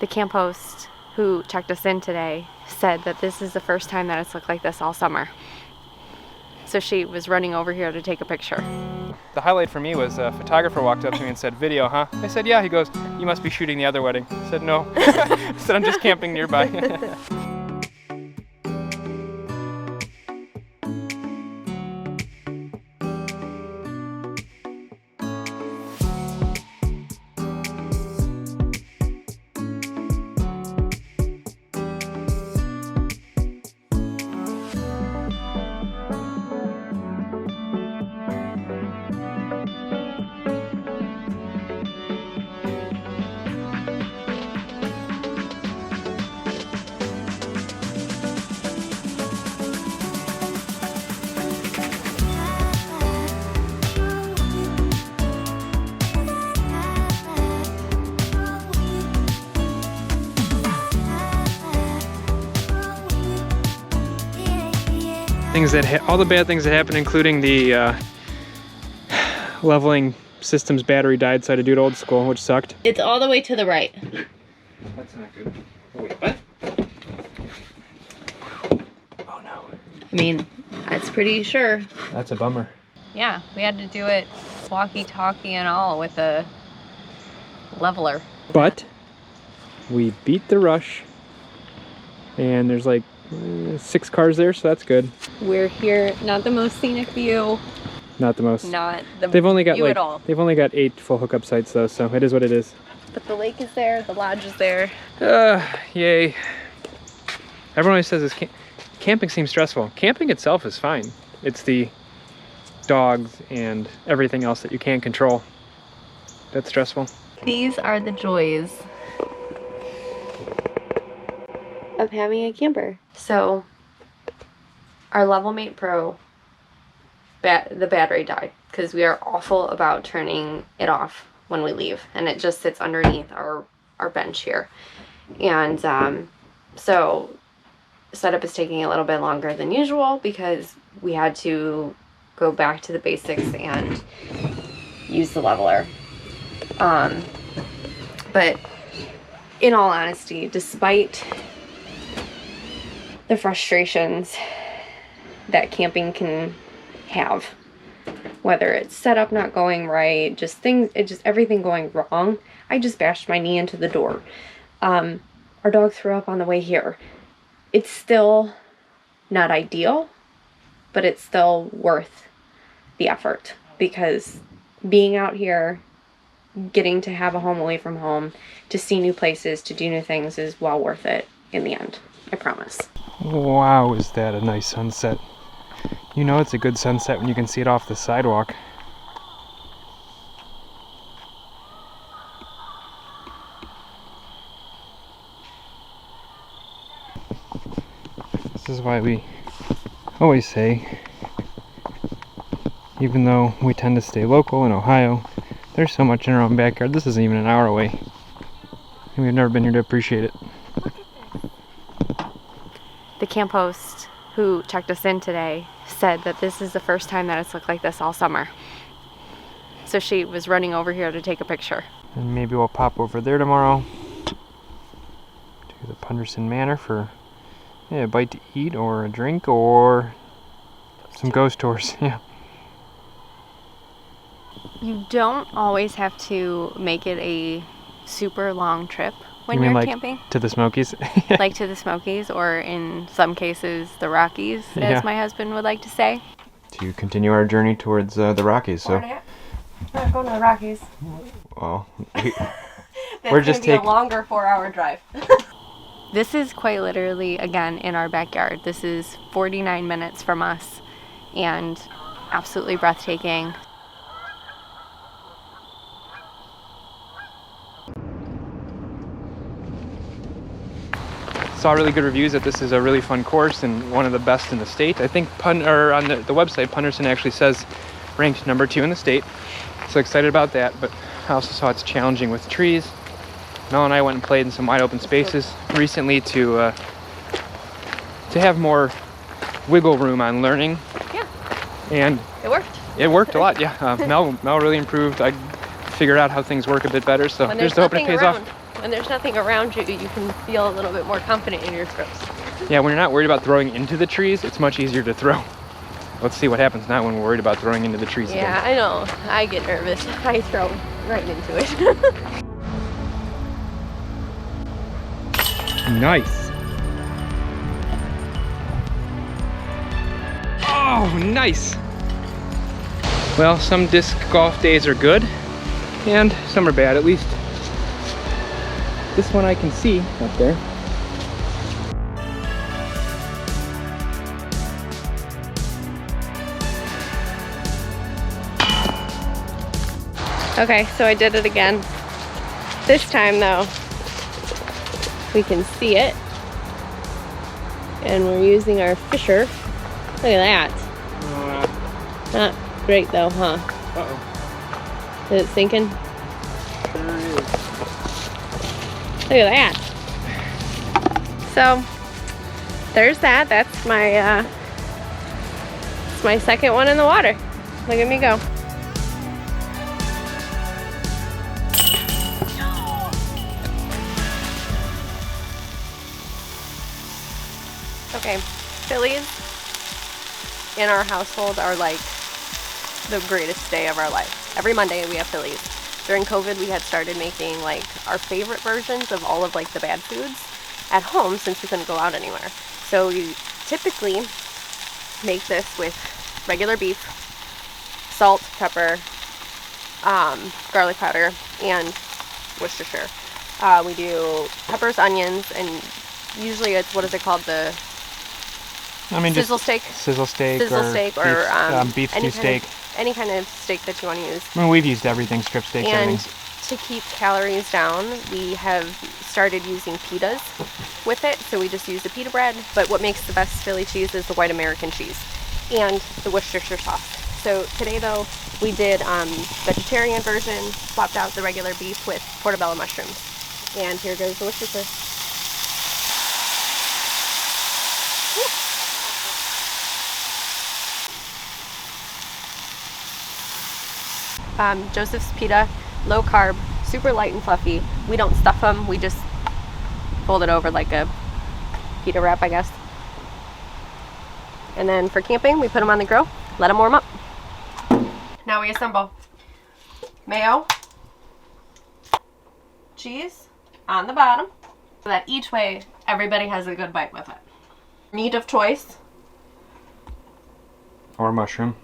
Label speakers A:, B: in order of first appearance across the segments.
A: The camp host who checked us in today said that this is the first time that it's looked like this all summer. So she was running over here to take a picture.
B: The highlight for me was a photographer walked up to me and said, "Video, huh?" I said, "Yeah." He goes, "You must be shooting the other wedding." I said, "No." I said, "I'm just camping nearby." All the bad things that happened, including the leveling system's battery died, so I had to do it old school, which sucked.
A: It's all the way to the right.
B: That's not good. Oh, wait, what? Oh no.
A: I mean, that's pretty sure.
B: That's a bummer.
A: Yeah, we had to do it walkie-talkie and all with a leveler.
B: But we beat the rush, and there's like 6 cars there, so that's good.
A: We're here, not the most scenic view.
B: Not the most.
A: Not the
B: They've only got
A: view
B: like
A: at all.
B: They've only got 8 full hookup sites though, so it is what it is.
A: But the lake is there, the lodge is there.
B: Yay. Everyone always says this camping seems stressful. Camping itself is fine. It's the dogs and everything else that you can't control that's stressful.
A: These are the joys of having a camper. So our Levelmate Pro, the battery died because we are awful about turning it off when we leave, and it just sits underneath our bench here. And so setup is taking a little bit longer than usual because we had to go back to the basics and use the leveler. But in all honesty, despite the frustrations that camping can have, whether it's setup not going right, just everything going wrong. I just bashed my knee into the door. Our dog threw up on the way here. It's still not ideal, but it's still worth the effort, because being out here, getting to have a home away from home, to see new places, to do new things is well worth it in the end. I promise.
B: Wow, is that a nice sunset. You know it's a good sunset when you can see it off the sidewalk. This is why we always say, even though we tend to stay local in Ohio, there's so much in our own backyard. This isn't even an hour away, and we've never been here to appreciate it.
A: The camp host who checked us in today said that this is the first time that it's looked like this all summer. So she was running over here to take a picture.
B: And maybe we'll pop over there tomorrow to the Punderson Manor for a bite to eat or a drink or some ghost tours. Yeah.
A: You don't always have to make it a super long trip when you're
B: like
A: camping.
B: To the Smokies?
A: Like to the Smokies, or in some cases the Rockies, as my husband would like to say.
B: To continue our journey towards the Rockies. So.
A: We're not going to the Rockies.
B: Well,
A: we're just taking a longer 4-hour drive. This is quite literally, again, in our backyard. This is 49 minutes from us, and absolutely breathtaking.
B: Saw really good reviews that this is a really fun course and one of the best in the state. I think on the website, Punderson actually says ranked number 2 in the state. So excited about that, but I also saw it's challenging with trees. Mel and I went and played in some wide open spaces recently to have more wiggle room on learning.
A: Yeah.
B: And
A: it worked.
B: It worked a lot, yeah. Mel really improved. I figured out how things work a bit better, so
A: when
B: there's the hope it pays off.
A: when there's nothing around you, you can feel a little bit more confident in your throws.
B: Yeah, when you're not worried about throwing into the trees, it's much easier to throw. Let's see what happens now when we're worried about throwing into the trees again.
A: Yeah, I know. I get nervous. I throw right into it.
B: Nice. Oh, nice. Well, some disc golf days are good and some are bad. At least this one I can see up there.
A: Okay, so I did it again. This time though, we can see it. And we're using our fisher. Look at that. Not great though, huh?
B: Uh-oh.
A: Is it sinking?
B: There it is.
A: Look at that. So, there's that. That's my second one in the water. Look at me go. Okay, Phillies in our household are like the greatest day of our life. Every Monday we have Phillies. During COVID, we had started making like our favorite versions of all of like the bad foods at home since we couldn't go out anywhere. So we typically make this with regular beef, salt, pepper, garlic powder, and Worcestershire. We do peppers, onions, and usually it's, what is it called? Sizzle steak.
B: Sizzle steak.
A: Sizzle
B: or
A: steak,
B: beef,
A: or
B: beef stew steak.
A: Any kind of steak that you want to use.
B: I mean, we've used everything, strip steaks,
A: And
B: everything.
A: to keep calories down, we have started using pitas with it. So we just use the pita bread. But what makes the best Philly cheese is the white American cheese and the Worcestershire sauce. So today though, we did vegetarian version, swapped out the regular beef with portobello mushrooms. And here goes the Worcestershire. Joseph's pita, low carb, super light and fluffy. We don't stuff them, we just fold it over like a pita wrap, I guess. And then for camping, we put them on the grill, let them warm up. Now we assemble mayo, cheese on the bottom, so that each way everybody has a good bite with it. Meat of choice.
B: Or mushroom.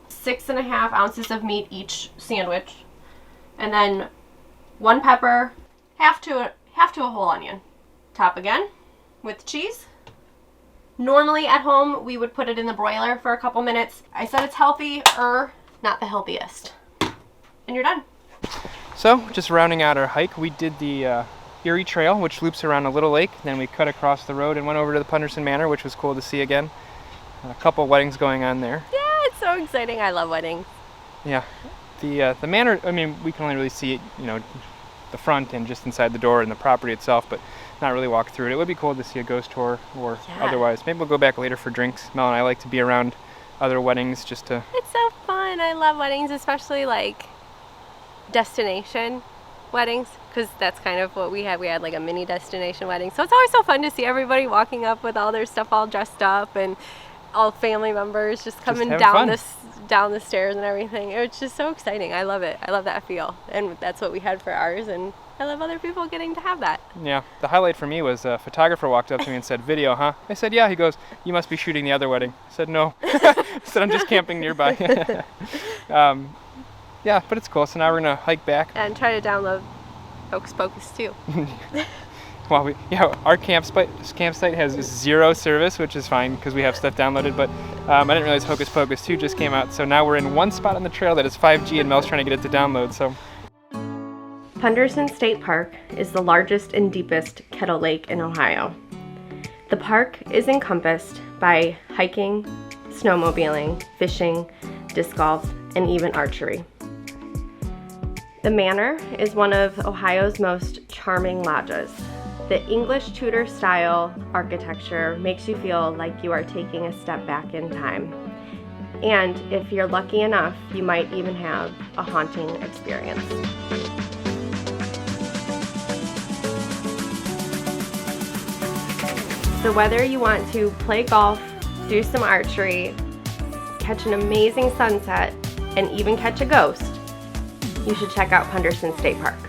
A: 6.5 ounces of meat each sandwich, and then 1 pepper, half to a whole onion. Top again with cheese. Normally at home we would put it in the broiler for a couple minutes. I said it's healthy, not the healthiest. And you're done.
B: So, just rounding out our hike, we did the Erie Trail, which loops around a little lake. Then we cut across the road and went over to the Punderson Manor, which was cool to see again. A couple weddings going on there.
A: Yeah, it's so exciting. I love weddings.
B: Yeah, the manor, I mean, we can only really see it, the front and just inside the door and the property itself, but not really walk through it. It would be cool to see a ghost tour or otherwise. Maybe we'll go back later for drinks. Mel and I like to be around other weddings just to...
A: It's so fun. I love weddings, especially like destination weddings, because that's kind of what we had. We had like a mini destination wedding. So it's always so fun to see everybody walking up with all their stuff all dressed up and all family members just coming down the stairs and everything. It's just so exciting. I love it. I love that feel. And that's what we had for ours, and I love other people getting to have that.
B: Yeah, the highlight for me was a photographer walked up to me and said, "Video, huh?" I said, "Yeah." He goes, "You must be shooting the other wedding." I said, "No." I said, "I'm just camping nearby." Yeah, but it's cool. So now we're gonna hike back
A: and try to download Hocus Pocus too.
B: Well, our campsite has 0 service, which is fine because we have stuff downloaded, but I didn't realize Hocus Pocus 2 just came out, so now we're in one spot on the trail that is 5G and Mel's trying to get it to download, so.
A: Punderson State Park is the largest and deepest kettle lake in Ohio. The park is encompassed by hiking, snowmobiling, fishing, disc golf, and even archery. The Manor is one of Ohio's most charming lodges. The English Tudor style architecture makes you feel like you are taking a step back in time. And if you're lucky enough, you might even have a haunting experience. So whether you want to play golf, do some archery, catch an amazing sunset, and even catch a ghost, you should check out Punderson State Park.